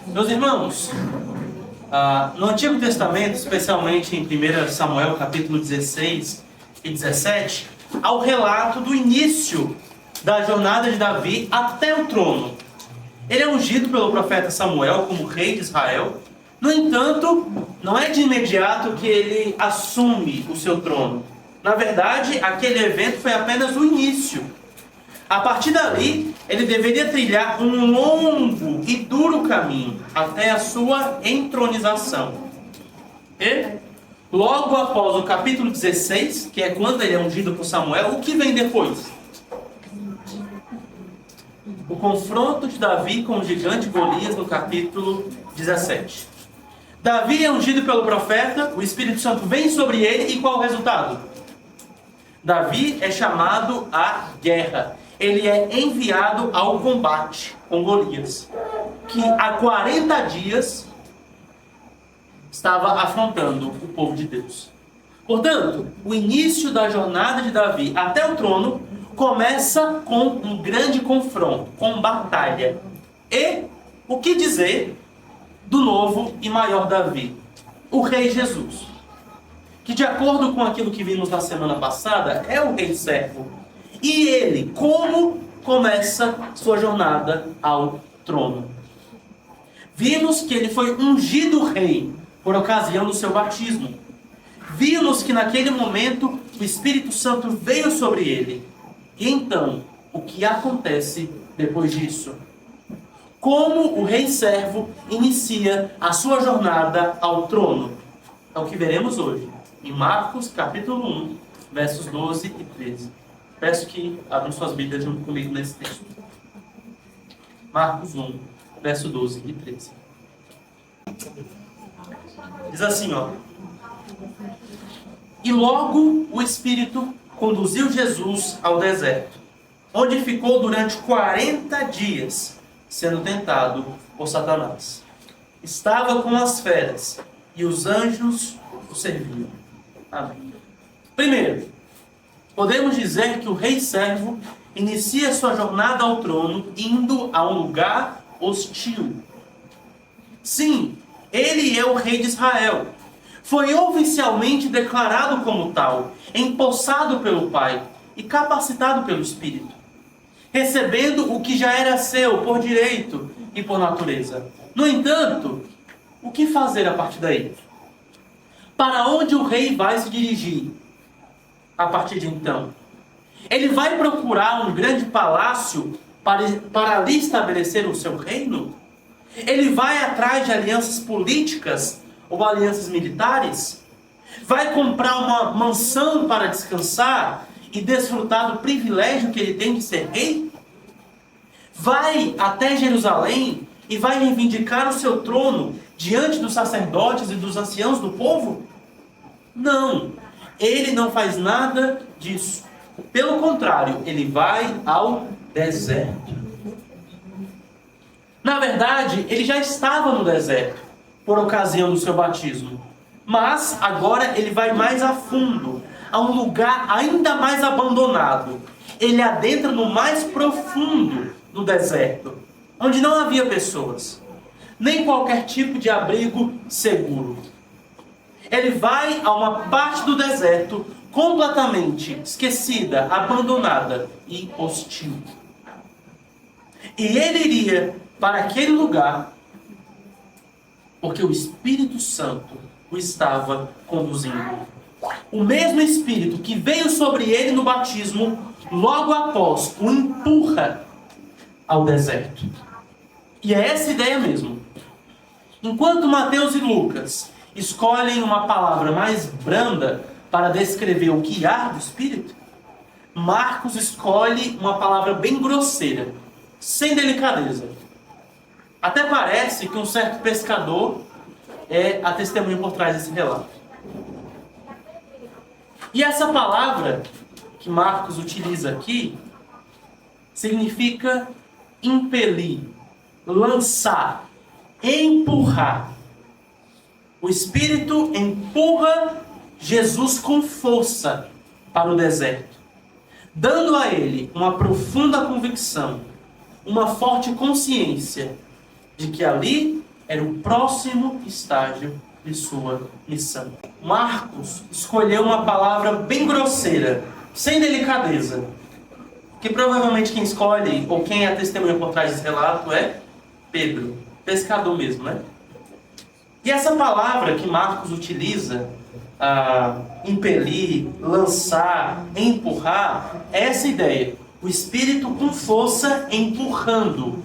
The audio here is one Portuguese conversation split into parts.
Meus irmãos, no Antigo Testamento, especialmente em 1 Samuel capítulo 16 e 17, há o relato do início da jornada de Davi até o trono. Ele é ungido pelo profeta Samuel como rei de Israel. No entanto, não é de imediato que ele assume o seu trono. Na verdade, aquele evento foi apenas o início. A partir dali, ele deveria trilhar um longo e duro caminho até a sua entronização. E, logo após o capítulo 16, que é quando ele é ungido por Samuel, o que vem depois? O confronto de Davi com o gigante Golias no capítulo 17. Davi é ungido pelo profeta, o Espírito Santo vem sobre ele e qual o resultado? Davi é chamado à guerra. Ele é enviado ao combate com Golias, que há 40 dias estava afrontando o povo de Deus. Portanto, o início da jornada de Davi até o trono começa com um grande confronto, com batalha. E o que dizer do novo e maior Davi, o rei Jesus, que de acordo com aquilo que vimos na semana passada, é o rei servo. E ele, como começa sua jornada ao trono? Vimos que ele foi ungido rei por ocasião do seu batismo. Vimos que naquele momento o Espírito Santo veio sobre ele. E então, o que acontece depois disso? Como o rei servo inicia a sua jornada ao trono? É o que veremos hoje, em Marcos capítulo 1, versos 12 e 13. Peço que abram suas Bíblias junto comigo nesse texto. Marcos 1, verso 12 e 13. Diz assim, ó. E logo o Espírito conduziu Jesus ao deserto, onde ficou durante 40 dias, sendo tentado por Satanás. Estava com as feras, e os anjos o serviam. Amém. Primeiro, podemos dizer que o rei servo inicia sua jornada ao trono indo a um lugar hostil. Sim, ele é o rei de Israel. Foi oficialmente declarado como tal, empossado pelo Pai e capacitado pelo Espírito, recebendo o que já era seu por direito e por natureza. No entanto, o que fazer a partir daí? Para onde o rei vai se dirigir a partir de então? Ele vai procurar um grande palácio para ali estabelecer o seu reino? Ele vai atrás de alianças políticas ou alianças militares? Vai comprar uma mansão para descansar e desfrutar do privilégio que ele tem de ser rei? Vai até Jerusalém e vai reivindicar o seu trono diante dos sacerdotes e dos anciãos do povo? Não, ele não faz nada disso. Pelo contrário, ele vai ao deserto. Na verdade, ele já estava no deserto por ocasião do seu batismo. Mas agora ele vai mais a fundo, a um lugar ainda mais abandonado. Ele adentra no mais profundo do deserto, onde não havia pessoas, nem qualquer tipo de abrigo seguro. Ele vai a uma parte do deserto completamente esquecida, abandonada e hostil. E ele iria para aquele lugar porque o Espírito Santo o estava conduzindo. O mesmo Espírito que veio sobre ele no batismo, logo após o empurra ao deserto. E é essa ideia mesmo. Enquanto Mateus e Lucas escolhem uma palavra mais branda para descrever o guiar do Espírito, Marcos escolhe uma palavra bem grosseira, sem delicadeza. Até parece que um certo pescador é a testemunha por trás desse relato. E essa palavra que Marcos utiliza aqui significa impelir, lançar, empurrar. O Espírito empurra Jesus com força para o deserto, dando a ele uma profunda convicção, uma forte consciência de que ali era o próximo estágio de sua missão. Marcos escolheu uma palavra bem grosseira, sem delicadeza, que provavelmente quem escolhe, ou quem é a testemunha por trás desse relato é Pedro, pescador mesmo, né? E essa palavra que Marcos utiliza, impelir, lançar, empurrar, é essa ideia. O Espírito com força empurrando,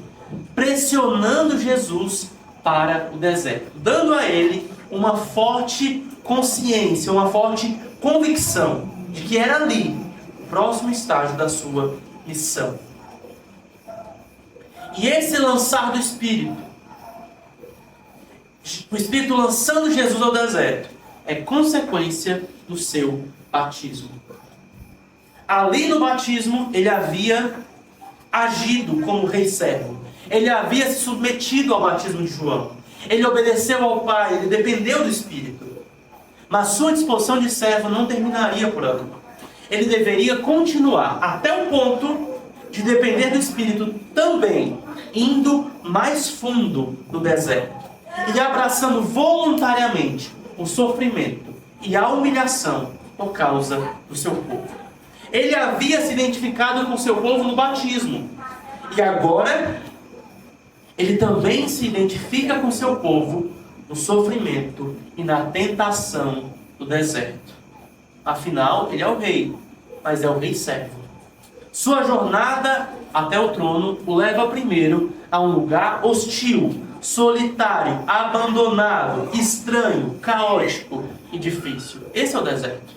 pressionando Jesus para o deserto, dando a ele uma forte consciência, uma forte convicção de que era ali o próximo estágio da sua missão. E esse lançar do Espírito, o Espírito lançando Jesus ao deserto, é consequência do seu batismo. Ali no batismo, ele havia agido como rei servo. Ele havia se submetido ao batismo de João. Ele obedeceu ao Pai, ele dependeu do Espírito. Mas sua disposição de servo não terminaria por ali. Ele deveria continuar até o ponto de depender do Espírito também, indo mais fundo no deserto e abraçando voluntariamente o sofrimento e a humilhação por causa do seu povo. Ele havia se identificado com o seu povo no batismo. E agora, ele também se identifica com o seu povo no sofrimento e na tentação do deserto. Afinal, ele é o rei, mas é o rei servo. Sua jornada até o trono o leva primeiro a um lugar hostil, solitário, abandonado, estranho, caótico e difícil. Esse é o deserto.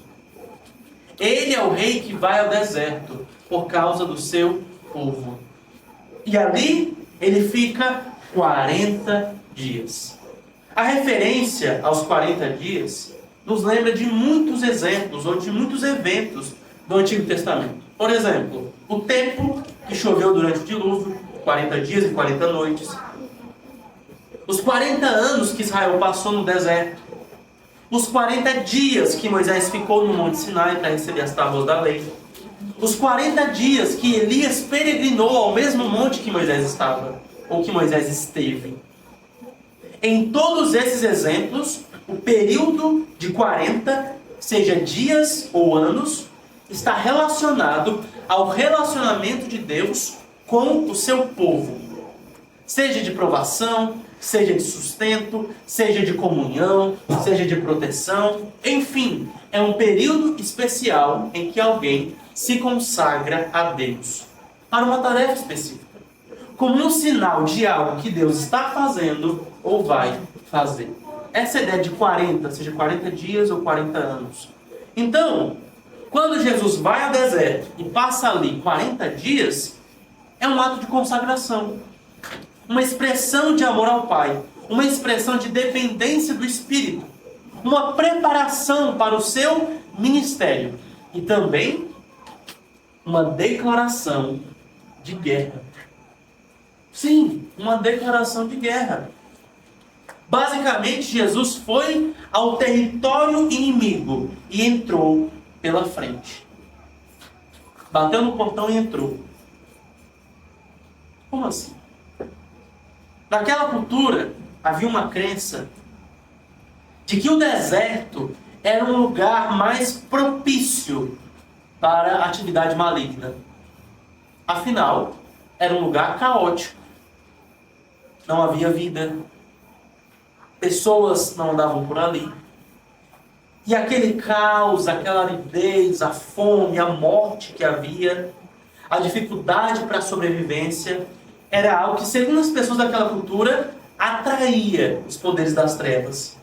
Ele é o rei que vai ao deserto por causa do seu povo. E ali ele fica 40 dias. A referência aos 40 dias nos lembra de muitos exemplos ou de muitos eventos do Antigo Testamento. Por exemplo, o tempo que choveu durante o dilúvio, 40 dias e 40 noites. Os 40 anos que Israel passou no deserto. Os 40 dias que Moisés ficou no Monte Sinai para receber as tábuas da lei. Os 40 dias que Elias peregrinou ao mesmo monte que Moisés estava, ou que Moisés esteve. Em todos esses exemplos, o período de 40, seja dias ou anos, está relacionado ao relacionamento de Deus com o seu povo. Seja de provação, seja de sustento, seja de comunhão, seja de proteção. Enfim, é um período especial em que alguém se consagra a Deus para uma tarefa específica, como um sinal de algo que Deus está fazendo ou vai fazer. Essa é a ideia de 40, seja 40 dias ou 40 anos. Então, quando Jesus vai ao deserto e passa ali 40 dias, é um ato de consagração. Uma expressão de amor ao Pai, uma expressão de dependência do Espírito, uma preparação para o seu ministério e também uma declaração de guerra. Sim, uma declaração de guerra. Basicamente, Jesus foi ao território inimigo e entrou pela frente. Bateu no portão e entrou. Como assim? Naquela cultura, havia uma crença de que o deserto era um lugar mais propício para a atividade maligna. Afinal, era um lugar caótico. Não havia vida. Pessoas não andavam por ali. E aquele caos, aquela aridez, a fome, a morte que havia, a dificuldade para a sobrevivência, era algo que, segundo as pessoas daquela cultura, atraía os poderes das trevas.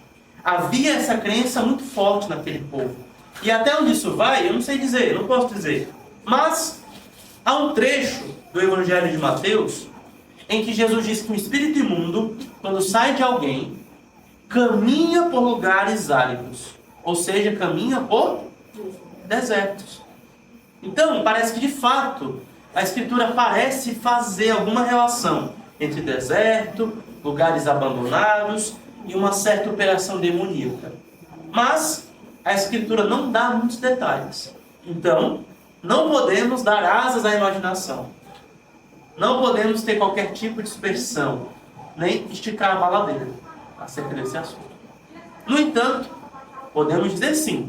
Havia essa crença muito forte naquele povo. E até onde isso vai, eu não sei dizer, não posso dizer. Mas há um trecho do Evangelho de Mateus em que Jesus diz que o espírito imundo, quando sai de alguém, caminha por lugares áridos. Ou seja, caminha por desertos. Então, parece que de fato a Escritura parece fazer alguma relação entre deserto, lugares abandonados e uma certa operação demoníaca. Mas a Escritura não dá muitos detalhes. Então, não podemos dar asas à imaginação. Não podemos ter qualquer tipo de dispersão. nem esticar a baladeira acerca desse assunto. No entanto, podemos dizer sim,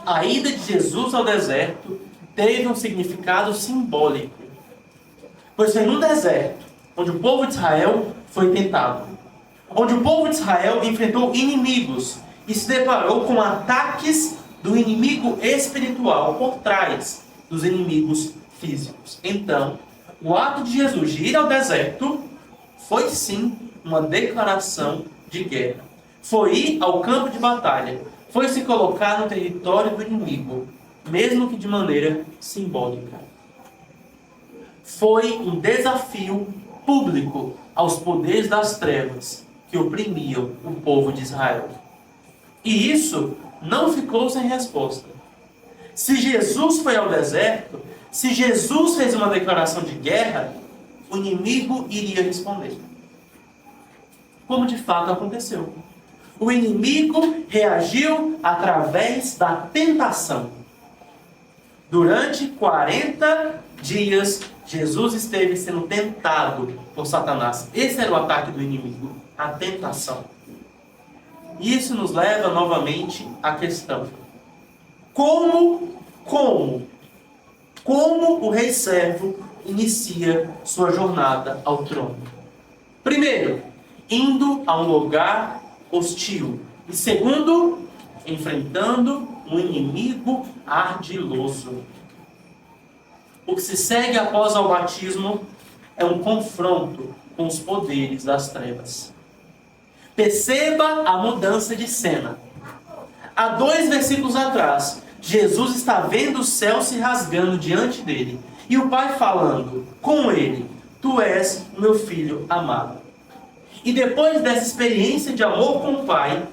a ida de Jesus ao deserto teve um significado simbólico, pois foi num deserto onde o povo de Israel foi tentado, onde o povo de Israel enfrentou inimigos e se deparou com ataques do inimigo espiritual por trás dos inimigos físicos. Então, o ato de Jesus de ir ao deserto foi sim uma declaração de guerra. Foi ir ao campo de batalha, foi se colocar no território do inimigo, mesmo que de maneira simbólica. Foi um desafio público aos poderes das trevas que oprimiam o povo de Israel. E isso não ficou sem resposta. Se Jesus foi ao deserto, se Jesus fez uma declaração de guerra, o inimigo iria responder. Como de fato aconteceu. O inimigo reagiu através da tentação. Durante 40 dias, Jesus esteve sendo tentado por Satanás. Esse era o ataque do inimigo, a tentação. E isso nos leva novamente à questão: como o rei servo inicia sua jornada ao trono? Primeiro, indo a um lugar hostil. E segundo, enfrentando um inimigo ardiloso. O que se segue após o batismo é um confronto com os poderes das trevas. Perceba a mudança de cena. Há 2 versículos atrás, Jesus está vendo o céu se rasgando diante dele. E o Pai falando com ele: Tu és o meu filho amado. E depois dessa experiência de amor com o Pai,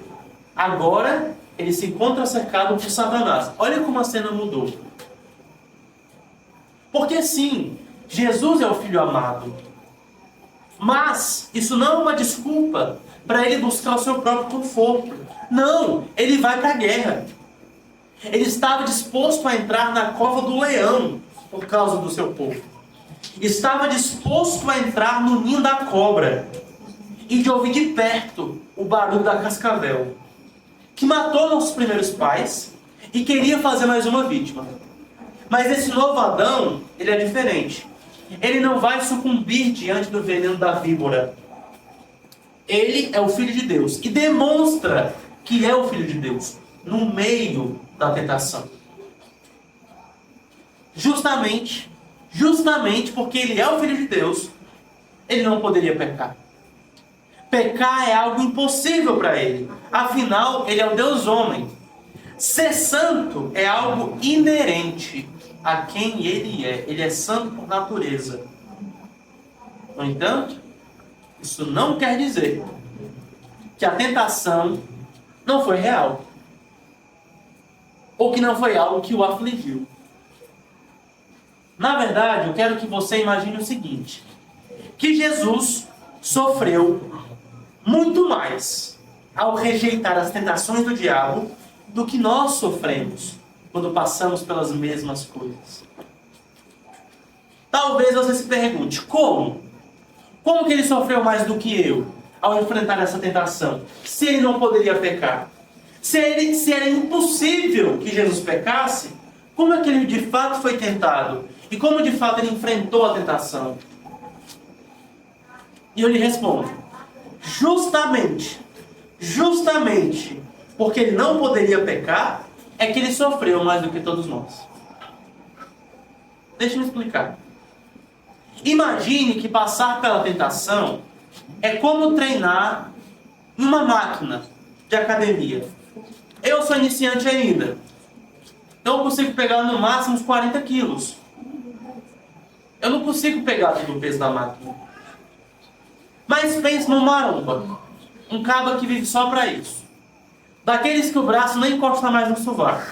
agora ele se encontra cercado por Satanás. Olha como a cena mudou. Porque sim, Jesus é o Filho amado. Mas isso não é uma desculpa para ele buscar o seu próprio conforto. Não, ele vai para a guerra. Ele estava disposto a entrar na cova do leão por causa do seu povo. Estava disposto a entrar no ninho da cobra e de ouvir de perto o barulho da cascavel, que matou nossos primeiros pais e queria fazer mais uma vítima. Mas esse novo Adão, ele é diferente. Ele não vai sucumbir diante do veneno da víbora. Ele é o Filho de Deus e demonstra que é o Filho de Deus no meio da tentação. Justamente porque ele é o Filho de Deus, ele não poderia pecar. Pecar é algo impossível para ele. Afinal, ele é o Deus homem. Ser santo é algo inerente a quem ele é. Ele é santo por natureza. No entanto, isso não quer dizer que a tentação não foi real. Ou que não foi algo que o afligiu. Na verdade, eu quero que você imagine o seguinte: que Jesus sofreu muito mais ao rejeitar as tentações do diabo do que nós sofremos quando passamos pelas mesmas coisas. Talvez você se pergunte: como? Como que ele sofreu mais do que eu ao enfrentar essa tentação? Se ele não poderia pecar? Se era impossível que Jesus pecasse, como é que ele de fato foi tentado? E como de fato ele enfrentou a tentação? E eu lhe respondo: justamente porque ele não poderia pecar, é que ele sofreu mais do que todos nós. Deixa eu me explicar. Imagine que passar pela tentação é como treinar em uma máquina de academia. Eu sou iniciante ainda, então eu consigo pegar no máximo uns 40 quilos. Eu não consigo pegar todo o peso da máquina. Mas pense num maromba, um cabo que vive só para isso. Daqueles que o braço nem encosta mais no sovaco.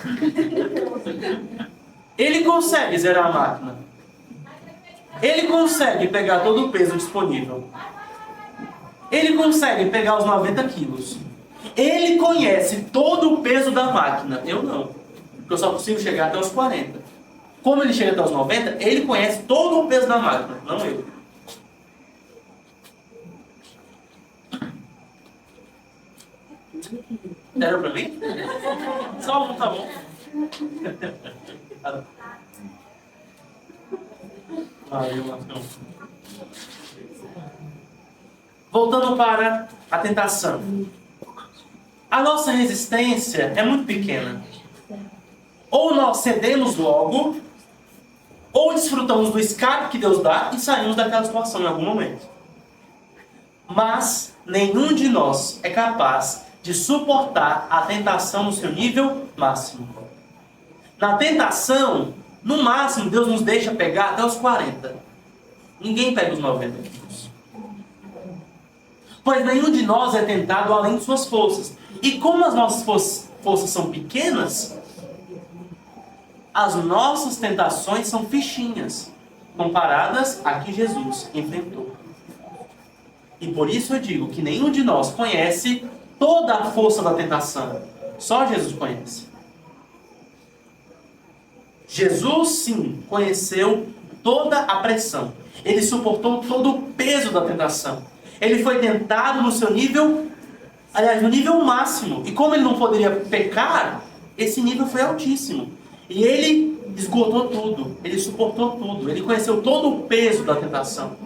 Ele consegue zerar a máquina. Ele consegue pegar todo o peso disponível. Ele consegue pegar os 90 quilos. Ele conhece todo o peso da máquina. Eu não. Porque eu só consigo chegar até os 40. Como ele chega até os 90, ele conhece todo o peso da máquina, não eu. Era pra mim? Só um, tá bom. Voltando para a tentação. A nossa resistência é muito pequena. Ou nós cedemos logo, ou desfrutamos do escape que Deus dá e saímos daquela situação em algum momento. Mas nenhum de nós é capaz de suportar a tentação no seu nível máximo. Na tentação, no máximo, Deus nos deixa pegar até os 40. Ninguém pega os 90 quilos. Pois nenhum de nós é tentado além de suas forças. E como as nossas forças são pequenas, as nossas tentações são fichinhas, comparadas a que Jesus enfrentou. E por isso eu digo que nenhum de nós conhece toda a força da tentação. Só Jesus conhece. Jesus, sim, conheceu toda a pressão. Ele suportou todo o peso da tentação. Ele foi tentado no seu nível, aliás, no nível máximo. E como ele não poderia pecar, esse nível foi altíssimo. E ele esgotou tudo. Ele suportou tudo. Ele conheceu todo o peso da tentação.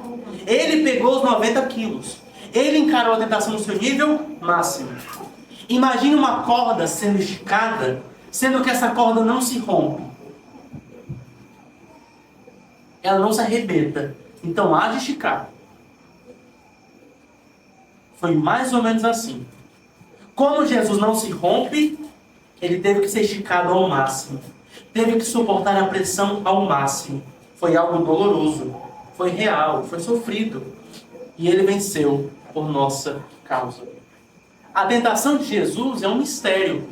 Ele pegou os 90 quilos. Ele encarou a tentação no seu nível máximo. Imagine uma corda sendo esticada, sendo que essa corda não se rompe. Ela não se arrebenta. Então há de esticar. Foi mais ou menos assim. Como Jesus não se rompe, ele teve que ser esticado ao máximo. Teve que suportar a pressão ao máximo. Foi algo doloroso. Foi real. Foi sofrido. E ele venceu por nossa causa. A tentação de Jesus é um mistério.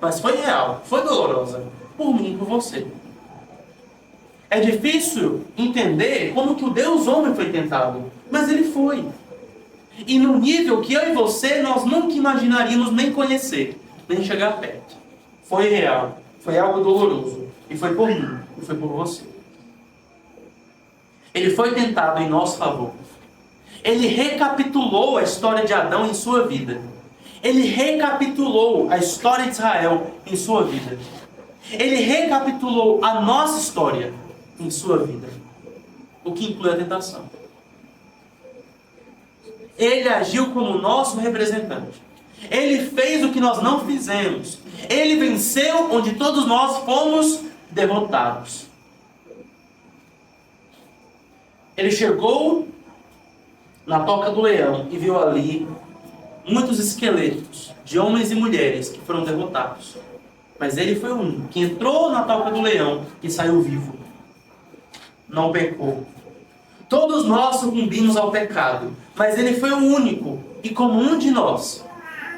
Mas foi real. Foi dolorosa. Por mim e por você. É difícil entender como que o Deus homem foi tentado. Mas ele foi. E no nível que eu e você, nós nunca imaginaríamos nem conhecer. Nem chegar perto. Foi real. Foi algo doloroso. E foi por mim. E foi por você. Ele foi tentado em nosso favor. Ele recapitulou a história de Adão em sua vida. Ele recapitulou a história de Israel em sua vida. Ele recapitulou a nossa história em sua vida. O que inclui a tentação. Ele agiu como nosso representante. Ele fez o que nós não fizemos. Ele venceu onde todos nós fomos derrotados. Ele chegou na toca do leão e viu ali muitos esqueletos de homens e mulheres que foram derrotados. Mas ele foi o único que entrou na toca do leão e saiu vivo. Não pecou. Todos nós sucumbimos ao pecado, mas ele foi o único e como um de nós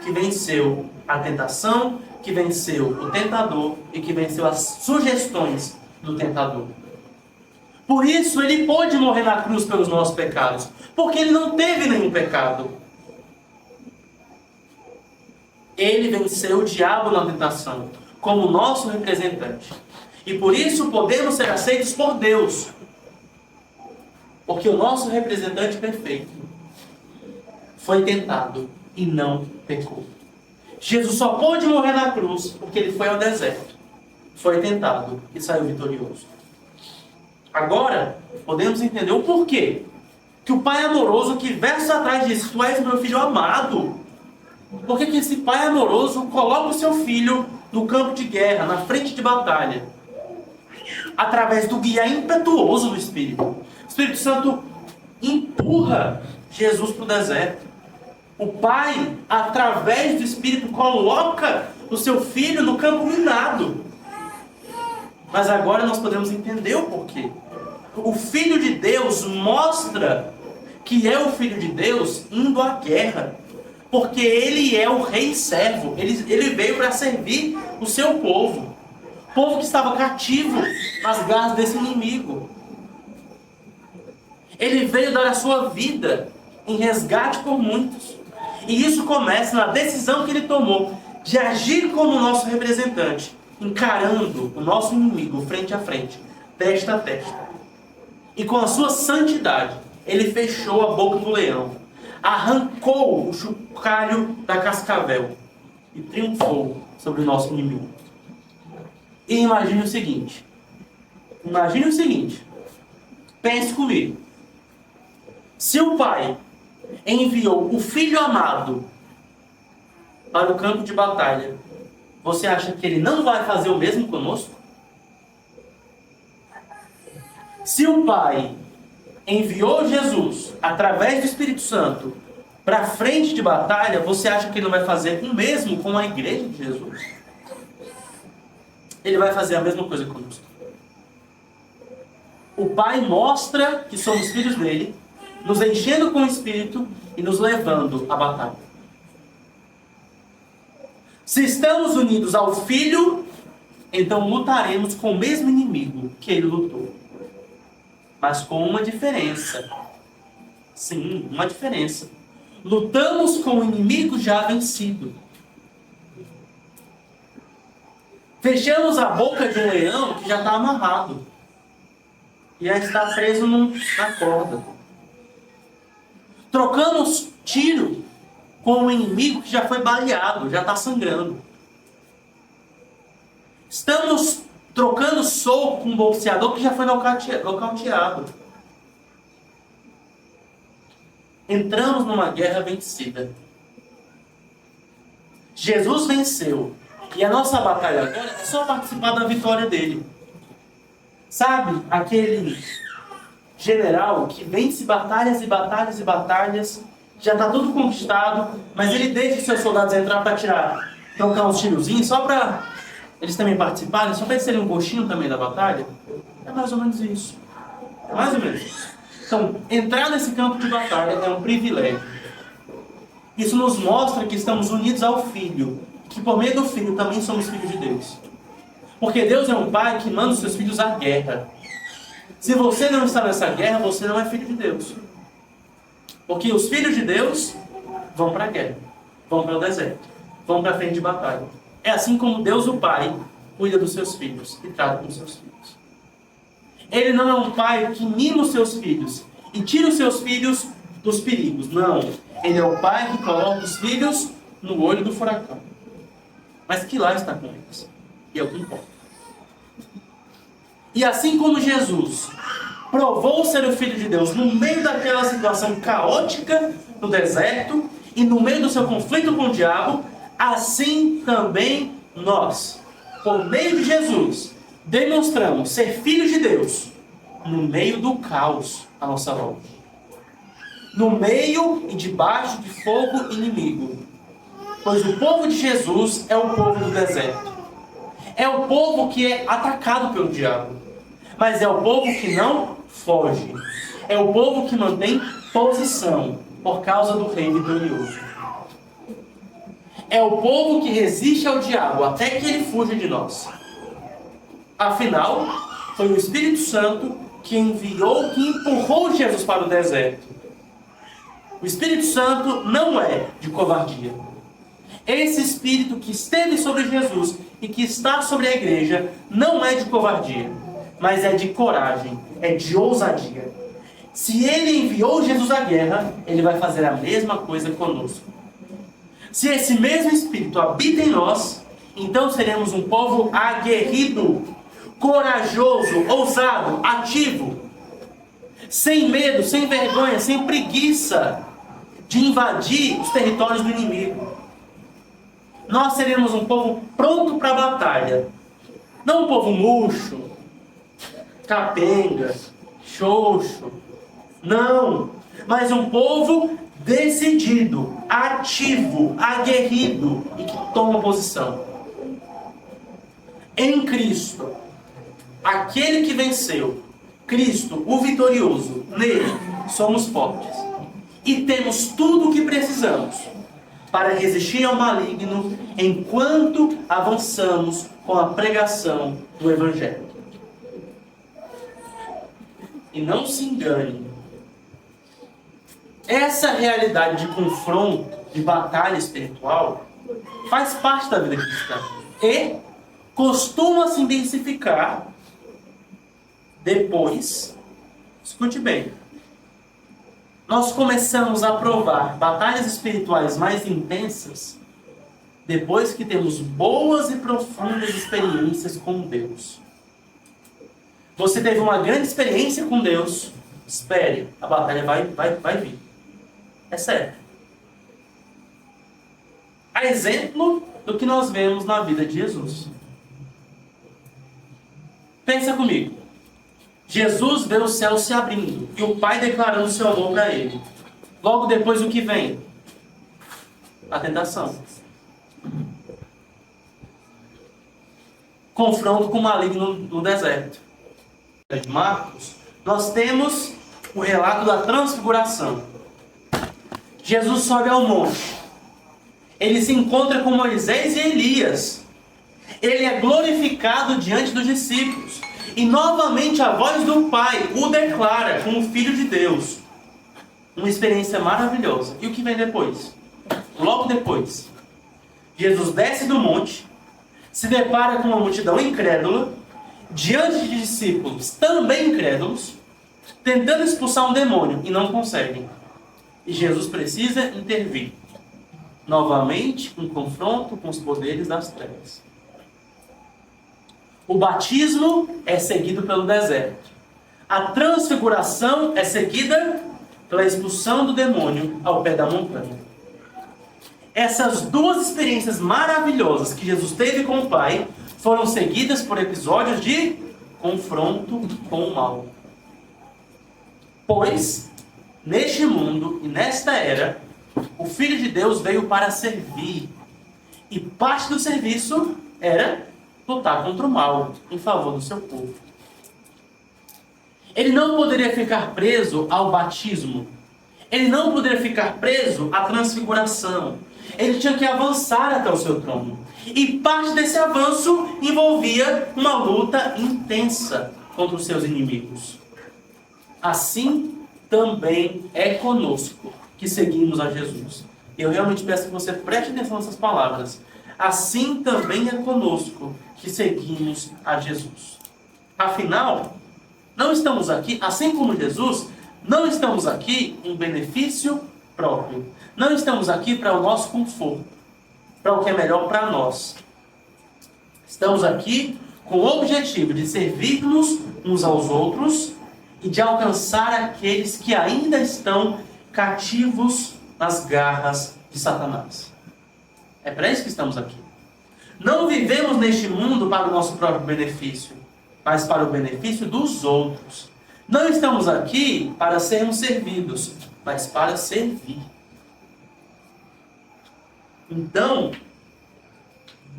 que venceu a tentação, que venceu o tentador e que venceu as sugestões do tentador. Por isso ele pôde morrer na cruz pelos nossos pecados, porque ele não teve nenhum pecado. Ele venceu o diabo na tentação, como nosso representante. E por isso podemos ser aceitos por Deus. Porque o nosso representante perfeito foi tentado e não pecou. Jesus só pôde morrer na cruz porque ele foi ao deserto. Foi tentado e saiu vitorioso. Agora, podemos entender o porquê. Que o pai amoroso que versos atrás disse: tu és meu filho amado. Por que esse pai amoroso coloca o seu filho no campo de guerra, na frente de batalha? Através do guia impetuoso do Espírito. O Espírito Santo empurra Jesus para o deserto. O pai, através do Espírito, coloca o seu filho no campo minado. Mas agora nós podemos entender o porquê. O Filho de Deus mostra que é o Filho de Deus indo à guerra. Porque ele é o rei servo. Ele veio para servir o seu povo. O povo que estava cativo nas garras desse inimigo. Ele veio dar a sua vida em resgate por muitos. E isso começa na decisão que ele tomou de agir como nosso representante, encarando o nosso inimigo frente a frente, testa a testa. E com a sua santidade, ele fechou a boca do leão, arrancou o chocalho da cascavel e triunfou sobre o nosso inimigo. E imagine o seguinte. Pense comigo. Se o Pai enviou o Filho amado para o campo de batalha, você acha que Ele não vai fazer o mesmo conosco? Se o Pai enviou Jesus, através do Espírito Santo, para a frente de batalha, você acha que Ele não vai fazer o mesmo com a igreja de Jesus? Ele vai fazer a mesma coisa conosco. O Pai mostra que somos filhos dele, nos enchendo com o Espírito e nos levando à batalha. Se estamos unidos ao Filho, então lutaremos com o mesmo inimigo que ele lutou. Mas com uma diferença. Sim, uma diferença. Lutamos com o inimigo já vencido. Fechamos a boca de um leão que já está amarrado. E já está preso na corda. Trocamos tiro com o inimigo que já foi baleado, já está sangrando. Estamos trocando soco com um boxeador que já foi nocauteado. Entramos numa guerra vencida. Jesus venceu. E a nossa batalha agora é só participar da vitória dele. Sabe, aquele general que vence batalhas e batalhas e batalhas, já está tudo conquistado, mas ele deixa os seus soldados entrar para trocar uns tirozinhos, só para eles também participarem, só para eles terem um gostinho também da batalha? É mais ou menos isso. É mais ou menos isso. Então, entrar nesse campo de batalha é um privilégio. Isso nos mostra que estamos unidos ao Filho, que por meio do Filho também somos filhos de Deus. Porque Deus é um Pai que manda os seus filhos à guerra. Se você não está nessa guerra, você não é filho de Deus. Porque os filhos de Deus vão para a guerra, vão para o deserto, vão para a frente de batalha. É assim como Deus, o Pai, cuida dos seus filhos e trata com os seus filhos. Ele não é um pai que mima os seus filhos e tira os seus filhos dos perigos. Não. Ele é o pai que coloca os filhos no olho do furacão. Mas que lá está com eles. E é o que importa. E assim como Jesus provou ser o Filho de Deus no meio daquela situação caótica no deserto e no meio do seu conflito com o diabo, assim também nós, por meio de Jesus, demonstramos ser filhos de Deus no meio do caos à nossa volta. No meio e debaixo de fogo inimigo. Pois o povo de Jesus é o povo do deserto. É o povo que é atacado pelo diabo. Mas é o povo que não foge. É o povo que mantém posição por causa do Rei vitorioso. É o povo que resiste ao diabo até que ele fuja de nós. Afinal, foi o Espírito Santo que enviou, que empurrou Jesus para o deserto. O Espírito Santo não é de covardia. Esse Espírito que esteve sobre Jesus e que está sobre a igreja não é de covardia, mas é de coragem, é de ousadia. Se ele enviou Jesus à guerra, ele vai fazer a mesma coisa conosco. Se esse mesmo Espírito habita em nós, então seremos um povo aguerrido, corajoso, ousado, ativo, sem medo, sem vergonha, sem preguiça de invadir os territórios do inimigo. Nós seremos um povo pronto para a batalha. Não um povo murcho, capenga, xoxo. Não, mas um povo decidido, ativo, aguerrido e que toma posição. Em Cristo, aquele que venceu, Cristo, o vitorioso, nele somos fortes. E temos tudo o que precisamos para resistir ao maligno enquanto avançamos com a pregação do Evangelho. E não se engane, essa realidade de confronto, de batalha espiritual, faz parte da vida cristã e costuma se intensificar depois. Escute bem. Nós começamos a provar batalhas espirituais mais intensas depois que temos boas e profundas experiências com Deus. Você teve uma grande experiência com Deus, espere, a batalha vai vir. É sério. A exemplo do que nós vemos na vida de Jesus. Pensa comigo. Jesus vê o céu se abrindo e o Pai declarando seu amor para ele. Logo depois o que vem? A tentação. Confronto com o maligno no deserto. De Marcos, nós temos o relato da transfiguração. Jesus sobe ao monte. Ele se encontra com Moisés e Elias. Ele é glorificado diante dos discípulos. E novamente a voz do Pai o declara como Filho de Deus. Uma experiência maravilhosa. E o que vem depois? Logo depois, Jesus desce do monte, se depara com uma multidão incrédula, diante de discípulos também incrédulos, tentando expulsar um demônio e não conseguem. E Jesus precisa intervir. Novamente, um confronto com os poderes das trevas. O batismo é seguido pelo deserto. A transfiguração é seguida pela expulsão do demônio ao pé da montanha. Essas duas experiências maravilhosas que Jesus teve com o Pai foram seguidas por episódios de confronto com o mal. Pois, neste mundo e nesta era, o Filho de Deus veio para servir. E parte do serviço era lutar contra o mal, em favor do seu povo. Ele não poderia ficar preso ao batismo. Ele não poderia ficar preso à transfiguração. Ele tinha que avançar até o seu trono. E parte desse avanço envolvia uma luta intensa contra os seus inimigos. Assim também é conosco que seguimos a Jesus. Eu realmente peço que você preste atenção nessas palavras. Assim também é conosco que seguimos a Jesus. Afinal, não estamos aqui, assim como Jesus, não estamos aqui em benefício próprio. Não estamos aqui para o nosso conforto, para o que é melhor para nós. Estamos aqui com o objetivo de servir-nos uns aos outros e de alcançar aqueles que ainda estão cativos nas garras de Satanás. É para isso que estamos aqui. Não vivemos neste mundo para o nosso próprio benefício, mas para o benefício dos outros. Não estamos aqui para sermos servidos, mas para servir. Então,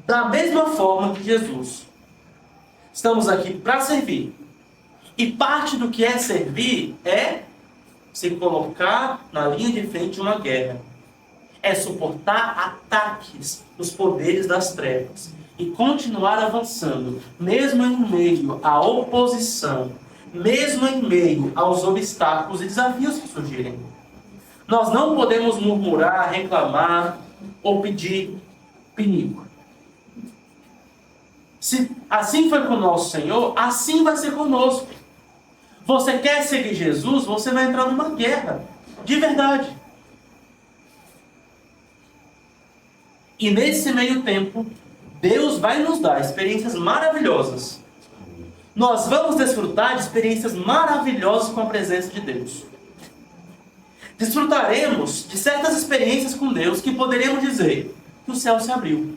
da mesma forma que Jesus, estamos aqui para servir. E parte do que é servir é se colocar na linha de frente de uma guerra. É suportar ataques dos poderes das trevas e continuar avançando, mesmo em meio à oposição, mesmo em meio aos obstáculos e desafios que surgirem. Nós não podemos murmurar, reclamar ou pedir pinico. Se assim foi com o nosso Senhor, assim vai ser conosco. Você quer seguir Jesus, você vai entrar numa guerra, de verdade. E nesse meio tempo, Deus vai nos dar experiências maravilhosas. Nós vamos desfrutar de experiências maravilhosas com a presença de Deus. Desfrutaremos de certas experiências com Deus que poderíamos dizer que o céu se abriu.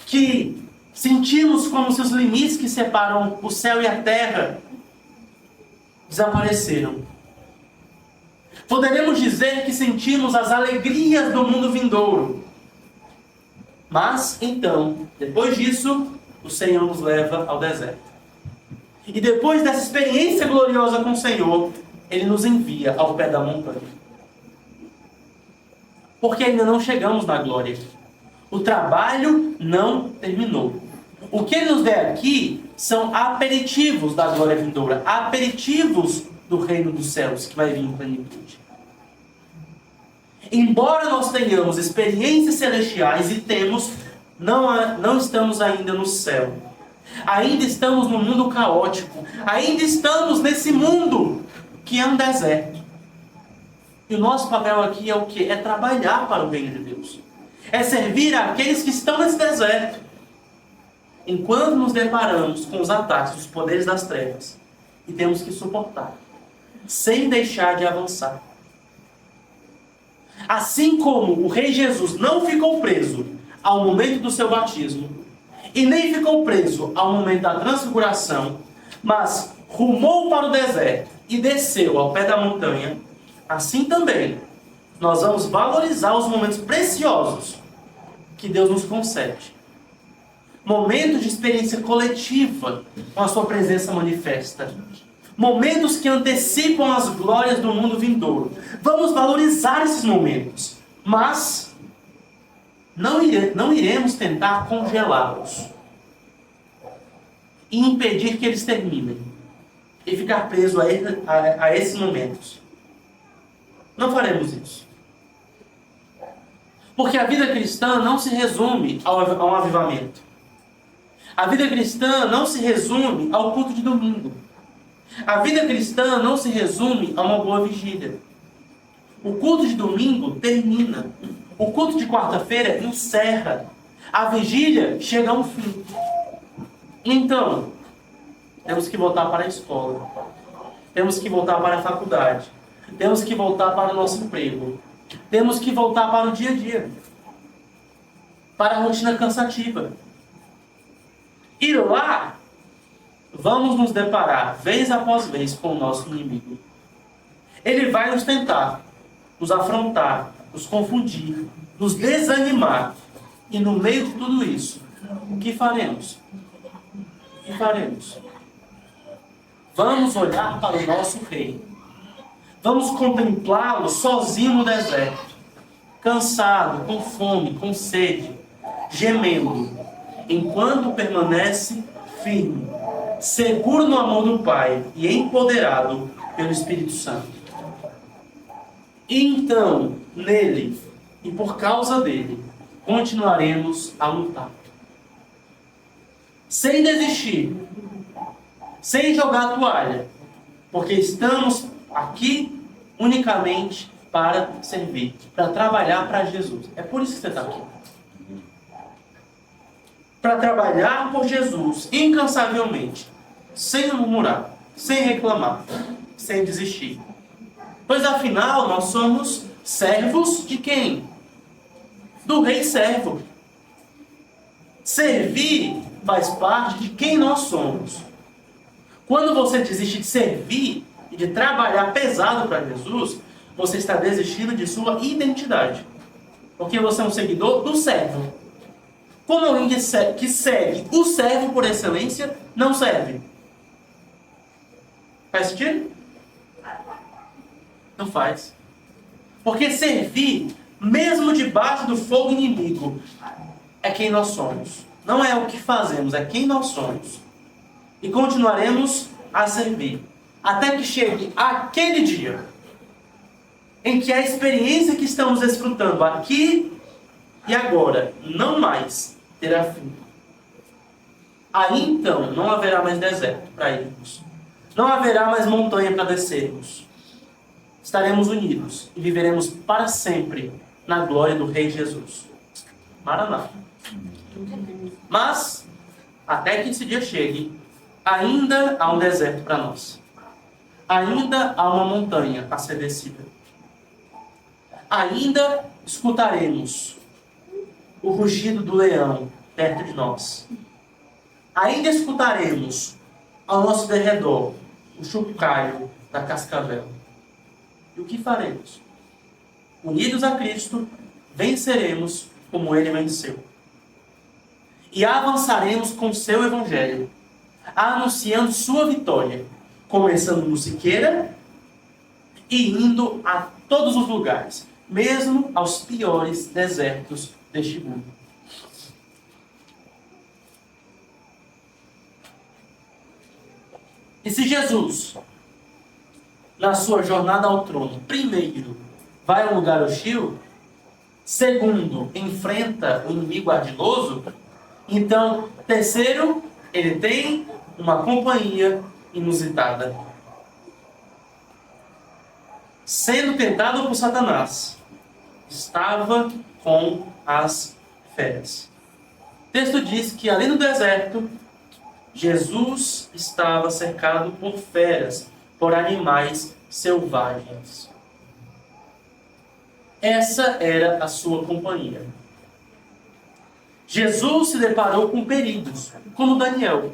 Que sentimos como se os limites que separam o céu e a terra desapareceram. Poderemos dizer que sentimos as alegrias do mundo vindouro. Mas, então, depois disso, o Senhor nos leva ao deserto. E depois dessa experiência gloriosa com o Senhor, Ele nos envia ao pé da montanha. Porque ainda não chegamos na glória. O trabalho não terminou. O que Ele nos der aqui são aperitivos da glória vindoura. Aperitivos do reino dos céus que vai vir em plenitude. Embora nós tenhamos experiências celestiais e temos, não estamos ainda no céu. Ainda estamos no mundo caótico. Ainda estamos nesse mundo que é um deserto. E o nosso papel aqui é o quê? É trabalhar para o reino de Deus. É servir àqueles que estão nesse deserto. Enquanto nos deparamos com os ataques dos poderes das trevas, e temos que suportar, sem deixar de avançar. Assim como o Rei Jesus não ficou preso ao momento do seu batismo, e nem ficou preso ao momento da transfiguração, mas rumou para o deserto e desceu ao pé da montanha, assim também nós vamos valorizar os momentos preciosos que Deus nos concede. Momentos de experiência coletiva com a sua presença manifesta. Momentos que antecipam as glórias do mundo vindouro. Vamos valorizar esses momentos, mas não iremos tentar congelá-los e impedir que eles terminem e ficar preso a esses momentos. Não faremos isso. Porque a vida cristã não se resume a um avivamento. A vida cristã não se resume ao culto de domingo. A vida cristã não se resume a uma boa vigília. O culto de domingo termina. O culto de quarta-feira encerra. A vigília chega a um fim. Então, temos que voltar para a escola. Temos que voltar para a faculdade. Temos que voltar para o nosso emprego. Temos que voltar para o dia a dia. Para a rotina cansativa. E lá, vamos nos deparar, vez após vez, com o nosso inimigo. Ele vai nos tentar, nos afrontar, nos confundir, nos desanimar. E no meio de tudo isso, o que faremos? O que faremos? Vamos olhar para o nosso Rei. Vamos contemplá-lo sozinho no deserto, cansado, com fome, com sede, gemendo, enquanto permanece firme, seguro no amor do Pai e empoderado pelo Espírito Santo. E então, nele e por causa dele, continuaremos a lutar. Sem desistir, sem jogar a toalha, porque estamos aqui unicamente para servir, para trabalhar para Jesus. É por isso que você está aqui. Para trabalhar por Jesus incansavelmente, sem murmurar, sem reclamar, sem desistir. Pois afinal, nós somos servos de quem? Do Rei Servo. Servir faz parte de quem nós somos. Quando você desiste de servir e de trabalhar pesado para Jesus, você está desistindo de sua identidade. Porque você é um seguidor do servo. Como alguém que segue o servo por excelência, não serve. Faz sentido? Não faz. Porque servir, mesmo debaixo do fogo inimigo, é quem nós somos. Não é o que fazemos, é quem nós somos. E continuaremos a servir. Até que chegue aquele dia em que a experiência que estamos desfrutando aqui e agora não mais terá fim. Aí então não haverá mais deserto para irmos. Não haverá mais montanha para descermos. Estaremos unidos e viveremos para sempre na glória do Rei Jesus. Maraná. Mas, até que esse dia chegue, ainda há um deserto para nós. Ainda há uma montanha a ser descida. Ainda escutaremos o rugido do leão perto de nós. Ainda escutaremos ao nosso derredor o chocalho da cascavel. E o que faremos? Unidos a Cristo, venceremos como Ele venceu. E avançaremos com seu Evangelho, anunciando sua vitória, começando no Siqueira e indo a todos os lugares, mesmo aos piores desertos deste mundo. E se Jesus, na sua jornada ao trono, primeiro, vai a um lugar hostil, segundo, enfrenta o inimigo ardiloso, então, terceiro, ele tem uma companhia inusitada. Sendo tentado por Satanás, estava com as feras. O texto diz que ali no deserto, Jesus estava cercado por feras, por animais selvagens. Essa era a sua companhia. Jesus se deparou com perigos, como Daniel.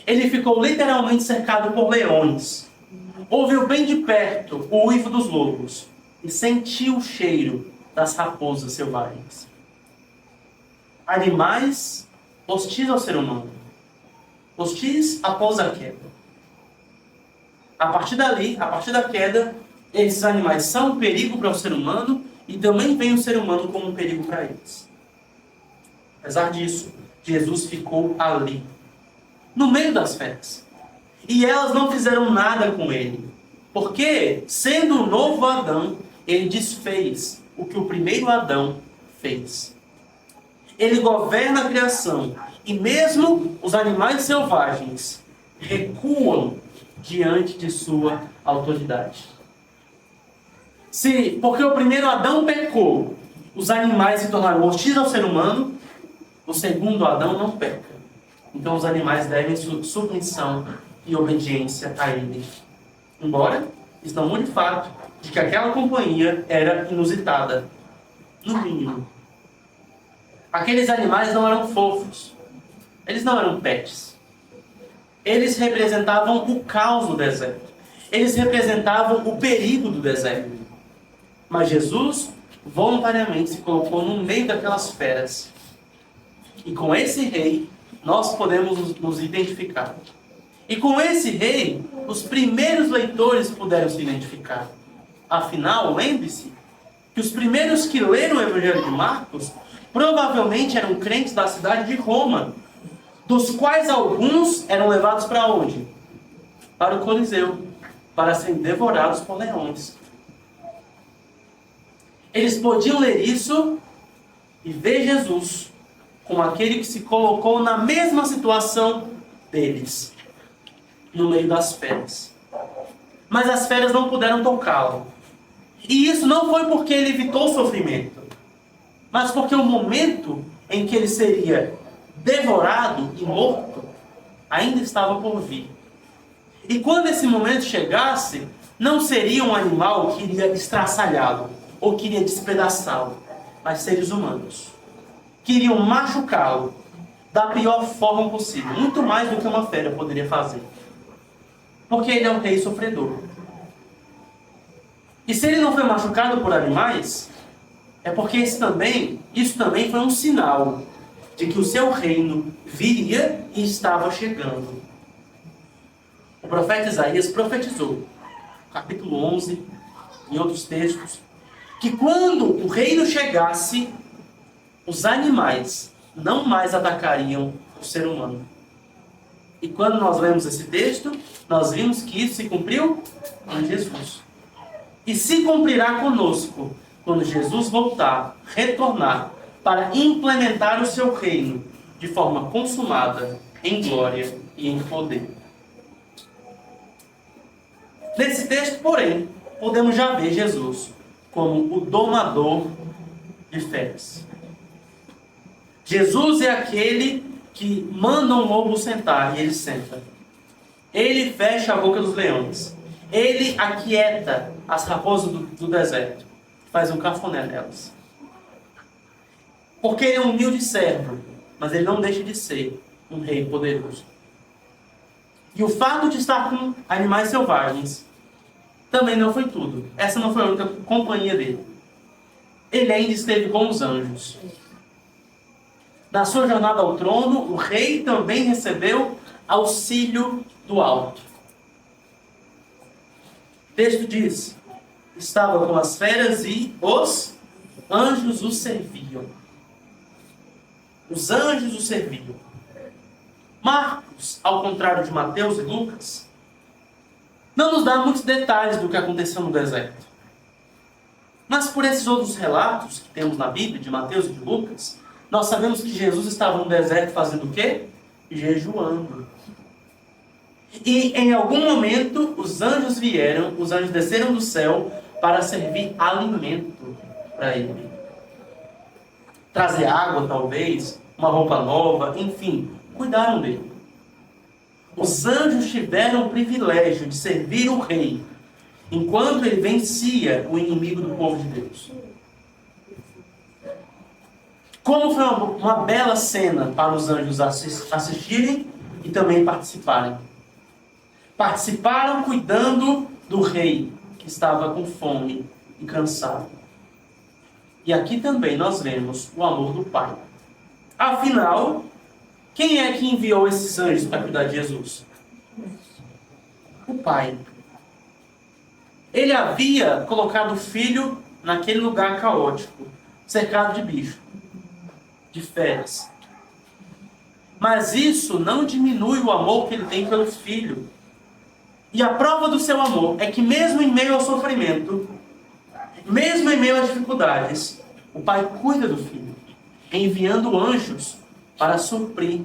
Ele ficou literalmente cercado por leões. Ouviu bem de perto o uivo dos lobos e sentiu o cheiro das raposas selvagens. Animais hostis ao ser humano. Hostis após a queda. A partir dali, a partir da queda, esses animais são um perigo para o ser humano e também vem o ser humano como um perigo para eles. Apesar disso, Jesus ficou ali, no meio das feras. E elas não fizeram nada com ele. Porque, sendo o novo Adão, ele desfez o que o primeiro Adão fez. Ele governa a criação. E mesmo os animais selvagens recuam diante de sua autoridade. Se, porque o primeiro Adão pecou, os animais se tornaram hostis ao ser humano, o segundo Adão não peca. Então os animais devem submissão e obediência a ele. Embora isso não mude o fato de que aquela companhia era inusitada, no mínimo. Aqueles animais não eram fofos. Eles não eram pets. Eles representavam o caos do deserto. Eles representavam o perigo do deserto. Mas Jesus voluntariamente se colocou no meio daquelas feras. E com esse rei, nós podemos nos identificar. E com esse rei, os primeiros leitores puderam se identificar. Afinal, lembre-se que os primeiros que leram o Evangelho de Marcos provavelmente eram crentes da cidade de Roma, dos quais alguns eram levados para onde? Para o Coliseu, para serem devorados por leões. Eles podiam ler isso e ver Jesus como aquele que se colocou na mesma situação deles, no meio das feras. Mas as feras não puderam tocá-lo. E isso não foi porque ele evitou o sofrimento, mas porque o momento em que ele seria devorado e morto ainda estava por vir. E quando esse momento chegasse, não seria um animal que iria estraçalhá-lo ou que iria despedaçá-lo, mas seres humanos que iriam machucá-lo da pior forma possível, muito mais do que uma fera poderia fazer. Porque ele é um rei sofredor. E se ele não foi machucado por animais, é porque isso também foi um sinal de que o seu reino viria e estava chegando. O profeta Isaías profetizou, capítulo 11, em outros textos, que quando o reino chegasse, os animais não mais atacariam o ser humano. E quando nós lemos esse texto, nós vimos que isso se cumpriu em Jesus. E se cumprirá conosco quando Jesus voltar, retornar, para implementar o seu reino de forma consumada, em glória e em poder. Nesse texto, porém, podemos já ver Jesus como o domador de feras. Jesus é aquele que manda um lobo sentar e ele senta. Ele fecha a boca dos leões. Ele aquieta as raposas do deserto. Faz um cafuné nelas. Porque ele é um humilde servo, mas ele não deixa de ser um rei poderoso. E o fato de estar com animais selvagens também não foi tudo. Essa não foi a única companhia dele. Ele ainda esteve com os anjos. Na sua jornada ao trono, o rei também recebeu auxílio do alto. O texto diz: estava com as feras e os anjos o serviam. Os anjos o serviam. Marcos, ao contrário de Mateus e Lucas, não nos dá muitos detalhes do que aconteceu no deserto. Mas por esses outros relatos que temos na Bíblia, de Mateus e de Lucas, nós sabemos que Jesus estava no deserto fazendo o quê? Jejuando. E em algum momento os anjos desceram do céu para servir alimento para ele. trazer água talvez, uma roupa nova, enfim, cuidaram dele. Os anjos tiveram o privilégio de servir o rei, enquanto ele vencia o inimigo do povo de Deus. Como foi uma bela cena para os anjos assistirem e também participarem. Participaram cuidando do rei, que estava com fome e cansado. E aqui também nós vemos o amor do Pai. Afinal, quem é que enviou esses anjos para cuidar de Jesus? O Pai. Ele havia colocado o filho naquele lugar caótico, cercado de bicho, de feras. Mas isso não diminui o amor que ele tem pelo filho. E a prova do seu amor é que mesmo em meio ao sofrimento, mesmo em meio às dificuldades, o Pai cuida do filho, enviando anjos para suprir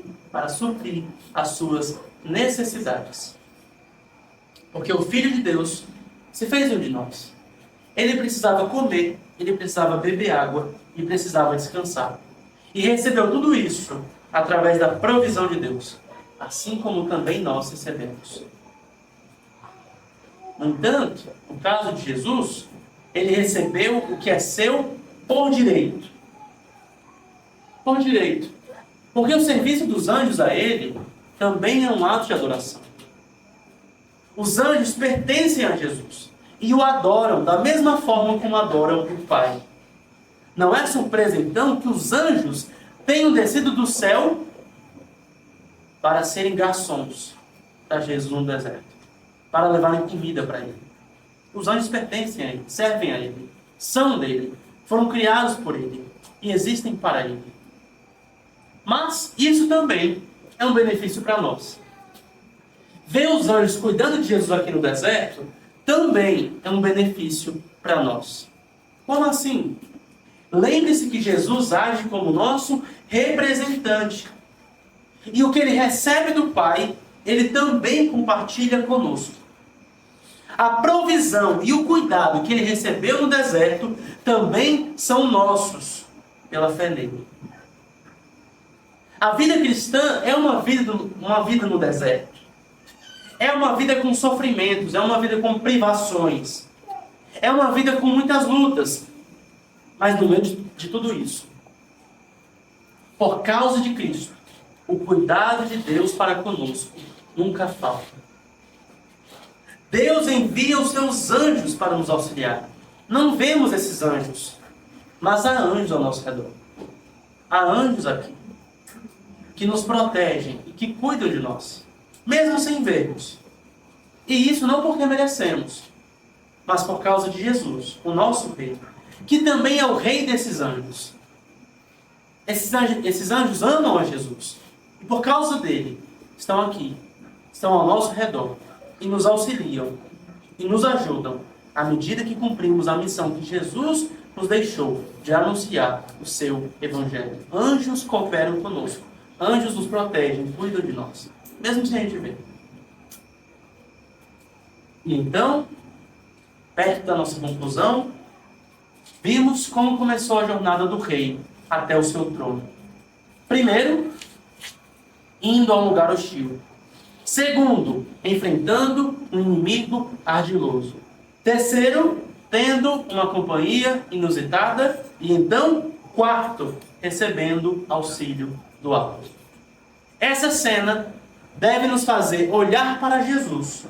as suas necessidades. Porque o Filho de Deus se fez um de nós. Ele precisava comer, ele precisava beber água e precisava descansar. E recebeu tudo isso através da provisão de Deus, assim como também nós recebemos. No entanto, no caso de Jesus, ele recebeu o que é seu por direito. Por direito. Porque o serviço dos anjos a ele também é um ato de adoração. Os anjos pertencem a Jesus e o adoram da mesma forma como adoram o Pai. Não é surpresa, então, que os anjos tenham descido do céu para serem garçons para Jesus no deserto, para levarem comida para ele. Os anjos pertencem a ele, servem a ele, são dele, foram criados por ele e existem para ele. Mas isso também é um benefício para nós. Ver os anjos cuidando de Jesus aqui no deserto também é um benefício para nós. Como assim? Lembre-se que Jesus age como nosso representante. E o que ele recebe do Pai, ele também compartilha conosco. A provisão e o cuidado que ele recebeu no deserto também são nossos, pela fé nele. A vida cristã é uma vida no deserto. É uma vida com sofrimentos, é uma vida com privações. É uma vida com muitas lutas. Mas no meio de tudo isso, por causa de Cristo, o cuidado de Deus para conosco nunca falta. Deus envia os seus anjos para nos auxiliar. Não vemos esses anjos, mas há anjos ao nosso redor. Há anjos aqui, que nos protegem e que cuidam de nós, mesmo sem vermos. E isso não porque merecemos, mas por causa de Jesus, o nosso Rei, que também é o Rei desses anjos. Esses anjos amam a Jesus. E por causa dele, estão aqui, estão ao nosso redor, e nos auxiliam, e nos ajudam, à medida que cumprimos a missão que Jesus nos deixou de anunciar o seu Evangelho. Anjos cooperam conosco. Anjos nos protegem, cuidam de nós, mesmo sem a gente ver. E então, perto da nossa conclusão, vimos como começou a jornada do rei até o seu trono. Primeiro, indo a um lugar hostil. Segundo, enfrentando um inimigo ardiloso. Terceiro, tendo uma companhia inusitada. E então, quarto, recebendo auxílio do alto. Essa cena deve nos fazer olhar para Jesus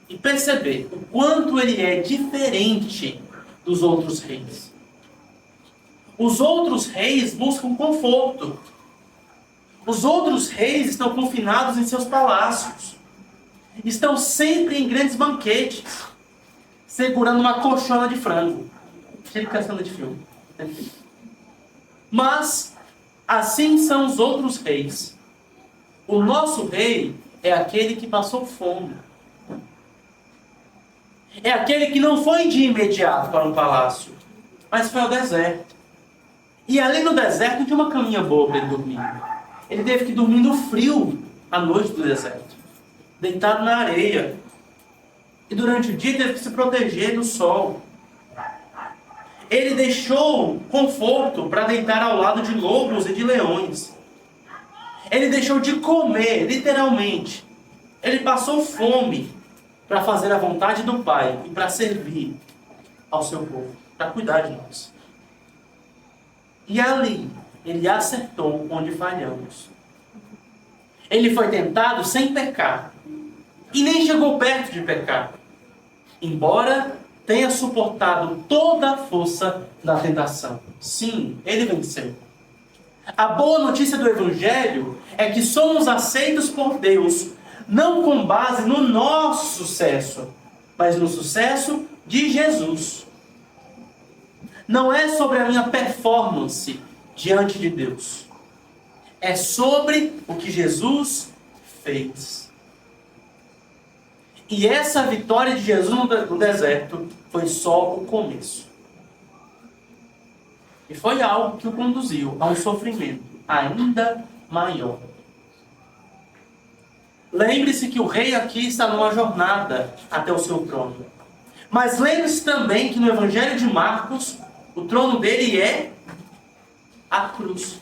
e perceber o quanto ele é diferente dos outros reis. Os outros reis buscam conforto. Os outros reis estão confinados em seus palácios. Estão sempre em grandes banquetes, segurando uma colchona de frango. Cheio de cena de filme. Mas assim são os outros reis. O nosso rei é aquele que passou fome. É aquele que não foi de imediato para um palácio, mas foi ao deserto. E ali no deserto não tinha uma caminha boa para ele dormir. Ele teve que dormir no frio à noite do deserto, deitado na areia. E durante o dia teve que se proteger do sol. Ele deixou conforto para deitar ao lado de lobos e de leões. Ele deixou de comer, literalmente. Ele passou fome para fazer a vontade do Pai e para servir ao seu povo, para cuidar de nós. E ali, ele acertou onde falhamos. Ele foi tentado sem pecar. E nem chegou perto de pecar. Embora tenha suportado toda a força da tentação. Sim, ele venceu. A boa notícia do Evangelho é que somos aceitos por Deus, não com base no nosso sucesso, mas no sucesso de Jesus. Não é sobre a minha performance diante de Deus. É sobre o que Jesus fez. E essa vitória de Jesus no deserto foi só o começo. E foi algo que o conduziu a um sofrimento ainda maior. Lembre-se que o rei aqui está numa jornada até o seu trono. Mas lembre-se também que no Evangelho de Marcos, o trono dele é a cruz.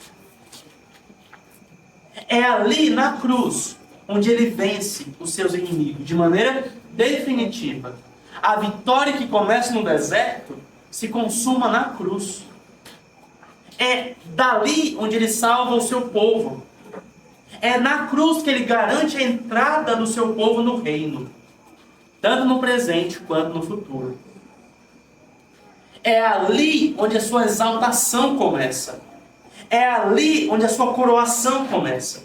É ali na cruz onde ele vence os seus inimigos de maneira definitiva. A vitória que começa no deserto se consuma na cruz. É dali onde ele salva o seu povo. É na cruz que ele garante a entrada do seu povo no reino, tanto no presente quanto no futuro. É ali onde a sua exaltação começa. É ali onde a sua coroação começa.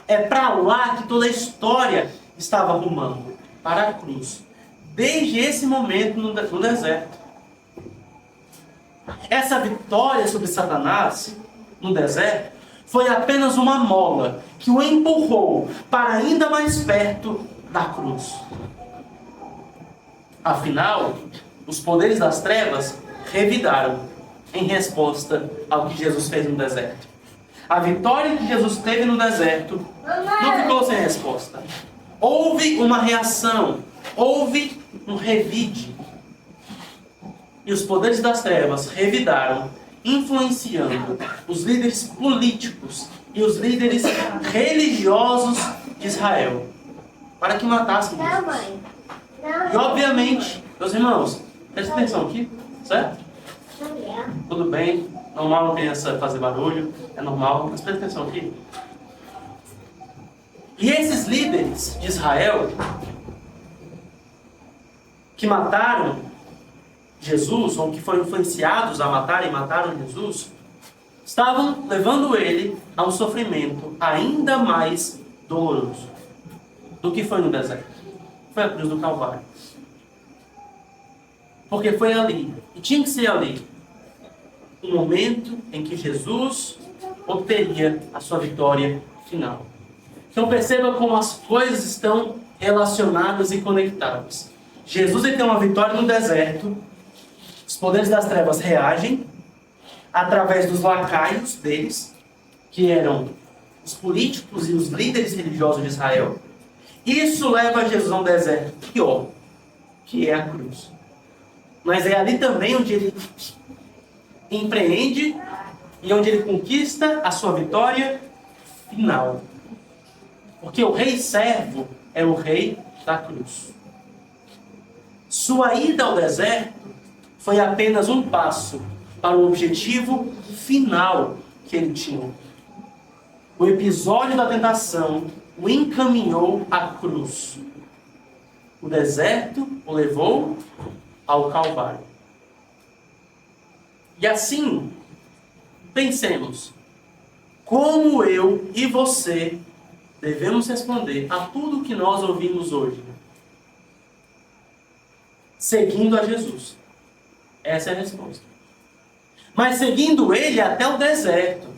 É para lá que toda a história estava rumando, para a cruz. Desde esse momento no deserto. Essa vitória sobre Satanás no deserto foi apenas uma mola que o empurrou para ainda mais perto da cruz. Afinal, os poderes das trevas revidaram em resposta ao que Jesus fez no deserto. A vitória que Jesus teve no deserto não ficou sem resposta. Houve uma reação, houve um revide. E os poderes das trevas revidaram, influenciando os líderes políticos e os líderes religiosos de Israel, para que matassem Jesus. E obviamente, meus irmãos, prestem atenção aqui, certo? Tudo bem, normal uma criança fazer barulho, é normal, mas presta atenção aqui. E esses líderes de Israel, que mataram Jesus, ou que foram influenciados a matar e mataram Jesus, estavam levando ele a um sofrimento ainda mais doloroso do que foi no deserto. Foi a cruz do Calvário. Porque foi ali, e tinha que ser ali, o momento em que Jesus obteria a sua vitória final. Então perceba como as coisas estão relacionadas e conectadas. Jesus ele tem uma vitória no deserto, os poderes das trevas reagem através dos lacaios deles, que eram os políticos e os líderes religiosos de Israel. Isso leva Jesus a um deserto pior, que é a cruz. Mas é ali também onde ele empreende e onde ele conquista a sua vitória final. Porque o rei servo é o rei da cruz. Sua ida ao deserto foi apenas um passo para o objetivo final que ele tinha. O episódio da tentação o encaminhou à cruz. O deserto o levou ao Calvário. E assim, pensemos, como eu e você devemos responder a tudo o que nós ouvimos hoje? Seguindo a Jesus. Essa é a resposta. Mas seguindo ele até o deserto.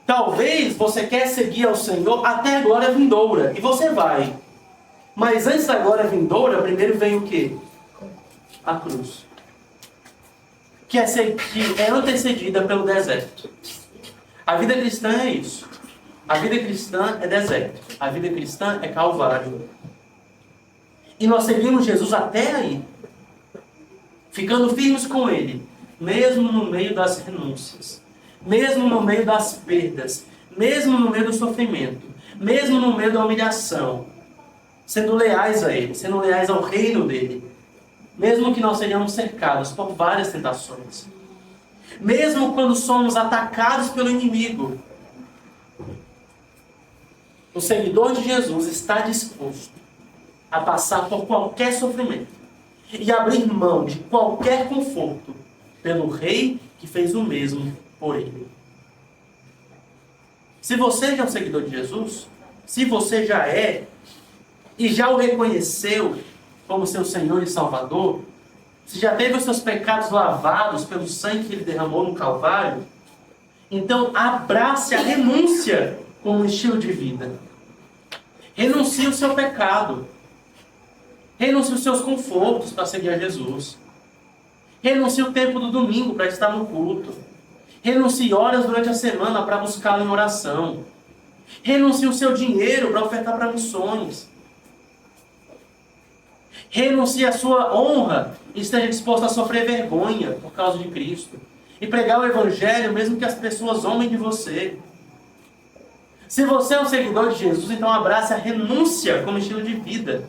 Talvez você quer seguir ao Senhor até a glória vindoura. E você vai. Mas antes da glória vindoura, primeiro vem o quê? A cruz. Que é antecedida pelo deserto. A vida cristã é isso. A vida cristã é deserto. A vida cristã é Calvário. E nós seguimos Jesus até aí. ficando firmes com Ele, mesmo no meio das renúncias, mesmo no meio das perdas, mesmo no meio do sofrimento, mesmo no meio da humilhação, sendo leais a Ele, sendo leais ao reino dEle, mesmo que nós sejamos cercados por várias tentações, mesmo quando somos atacados pelo inimigo, o seguidor de Jesus está disposto a passar por qualquer sofrimento e abrir mão de qualquer conforto pelo Rei que fez o mesmo por ele. Se você já é um seguidor de Jesus, se você já é e já o reconheceu como seu Senhor e Salvador, se já teve os seus pecados lavados pelo sangue que Ele derramou no Calvário, então abrace a renúncia como um estilo de vida. Renuncie o seu pecado. Renuncie os seus confortos para seguir a Jesus. Renuncie o tempo do domingo para estar no culto. Renuncie horas durante a semana para buscá-lo em oração. Renuncie o seu dinheiro para ofertar para missões. Renuncie a sua honra e esteja disposto a sofrer vergonha por causa de Cristo. E pregar o Evangelho mesmo que as pessoas zombem de você. Se você é um seguidor de Jesus, então abrace a renúncia como estilo de vida.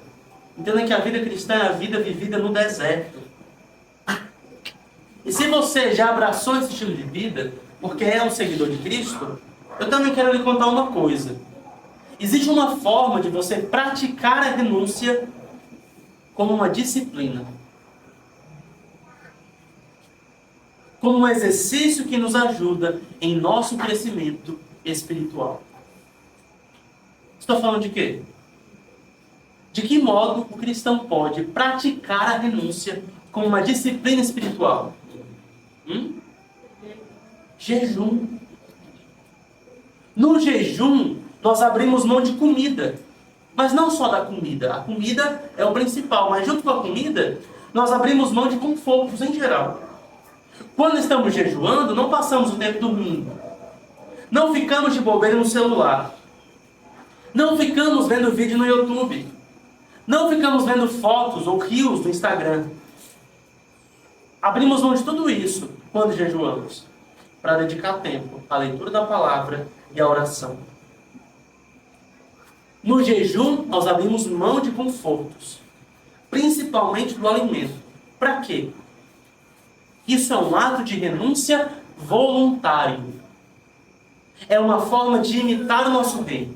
Entenda que a vida cristã é a vida vivida no deserto. E se você já abraçou esse estilo de vida, porque é um seguidor de Cristo, eu também quero lhe contar uma coisa. Existe uma forma de você praticar a renúncia como uma disciplina. Como um exercício que nos ajuda em nosso crescimento espiritual. Estou falando de quê? De que modo o cristão pode praticar a renúncia como uma disciplina espiritual? Jejum. No jejum, nós abrimos mão de comida. Mas não só da comida. A comida é o principal. Mas junto com a comida, nós abrimos mão de confortos em geral. Quando estamos jejuando, não passamos o tempo dormindo. Não ficamos de bobeira no celular. Não ficamos vendo vídeo no YouTube. Não ficamos vendo fotos ou reels no Instagram. Abrimos mão de tudo isso quando jejuamos, para dedicar tempo à leitura da palavra e à oração. No jejum, nós abrimos mão de confortos, principalmente do alimento. Para quê? Isso é um ato de renúncia voluntário. É uma forma de imitar o nosso Rei,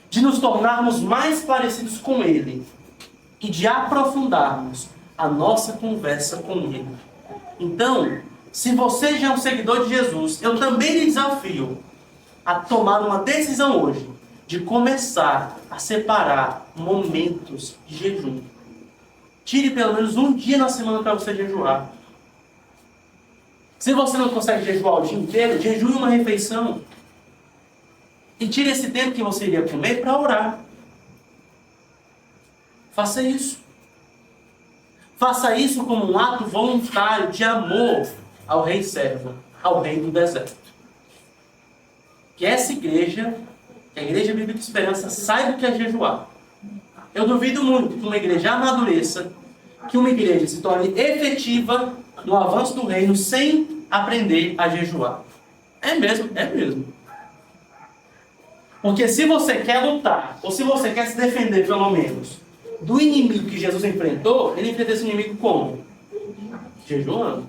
de nos tornarmos mais parecidos com Ele e de aprofundarmos a nossa conversa com Ele. Então, se você já é um seguidor de Jesus, eu também lhe desafio a tomar uma decisão hoje de começar a separar momentos de jejum. Tire pelo menos um dia na semana para você jejuar. Se você não consegue jejuar o dia inteiro, jejue uma refeição. E tire esse tempo que você iria comer para orar. Faça isso. Faça isso como um ato voluntário de amor ao Rei Servo, ao Rei do Deserto. Que essa igreja, que a Igreja Bíblica Esperança, saiba o que é jejuar. Eu duvido muito que uma igreja amadureça, que uma igreja se torne efetiva no avanço do reino sem aprender a jejuar. É mesmo, é mesmo. Porque se você quer lutar, ou se você quer se defender pelo menos, do inimigo que Jesus enfrentou, ele enfrentou esse inimigo como? Jejuando.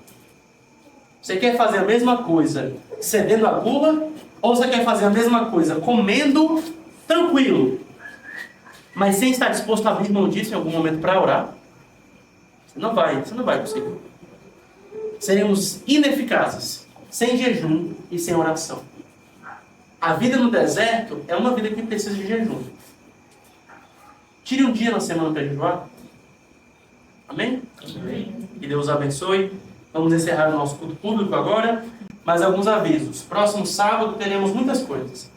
Você quer fazer a mesma coisa cedendo a gula, ou você quer fazer a mesma coisa comendo tranquilo, mas sem estar disposto a abrir mão disso em algum momento para orar? Você não vai conseguir. Seremos ineficazes sem jejum e sem oração. A vida no deserto é uma vida que precisa de jejum. Tire um dia na semana para jejuar. Amém? Amém? Que Deus abençoe. Vamos encerrar o nosso culto público agora. Mais alguns avisos. Próximo sábado teremos muitas coisas.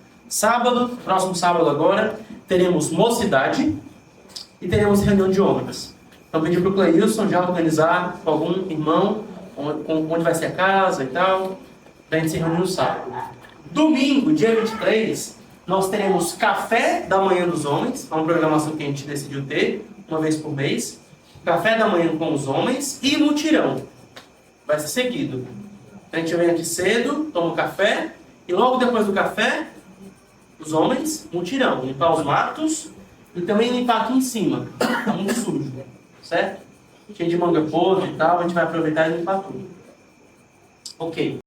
Próximo sábado agora, teremos mocidade e teremos reunião de homens. Então pedi para o Cleilson já organizar com algum irmão onde vai ser a casa e tal, para a gente se reunir no sábado. Domingo, dia 23, nós teremos café da manhã dos homens, é uma programação que a gente decidiu ter, uma vez por mês. Café da manhã com os homens e mutirão. vai ser seguido. A gente vem aqui cedo, toma um café, e logo depois do café, os homens, mutirão, limpar os matos e também limpar aqui em cima. Tá muito sujo, certo? Cheio de manga podre e tal, a gente vai aproveitar e limpar tudo. Ok.